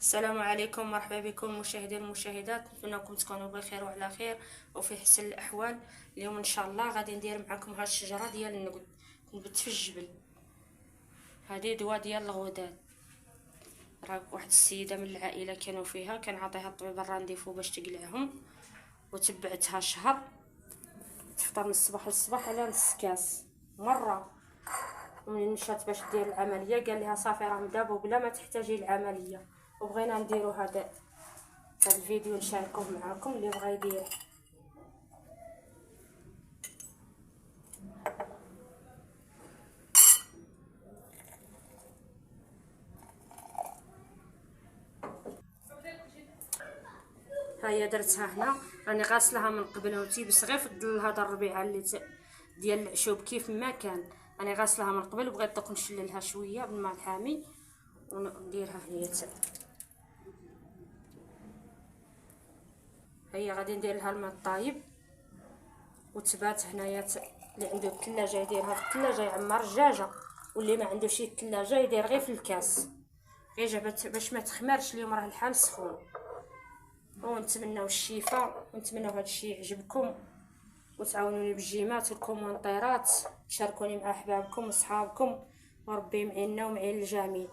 السلام عليكم، مرحبا بكم مشاهدي المشاهدات. نتمنىكم تكونوا بخير وعلى خير وفي حسن الاحوال. اليوم ان شاء الله غادي ندير معكم هاد الشجره ديال النقد، نبت في الجبل. هذه دواء ديال الغداد. راه واحد السيده من العائله كانوا فيها، كنعطيها الطبيب الرانديفو باش تقلعهم، وتبعتها شهر تفطر من الصباح للصباح على نص كاس مره. ومن مشات باش دير العمليه قال لها صافي راه مدابو بلا ما تحتاجي العمليه. وبغينا نديرو هذا الفيديو نشاركوه معكم اللي بغى يدير. هيا درتها هنا، راني غاسلها من قبل وتيبس غير في الظل هذا الربيعه اللي ديال العشوب كيف ما كان. راني غاسلها من قبل وبغيت دوك نشللها شويه بالماء الحامي ونديرها هنايا. هيا غادي ندير لها الماء الطايب وتبات هنايا. اللي عنده الثلاجه يديرها في الثلاجه يعمر الدجاجه، واللي ما عنده شي الثلاجه يدير غير في الكاس، غير جابت باش ما تخمرش. اليوم راه الحال سخون. ونتمناو الشفاء، ونتمناو هذا الشيء يعجبكم، وتعاونوني بالجيمات والكومونطيرات، تشاركوني مع احبابكم وصحابكم، وربي معيننا ومعين الجميع.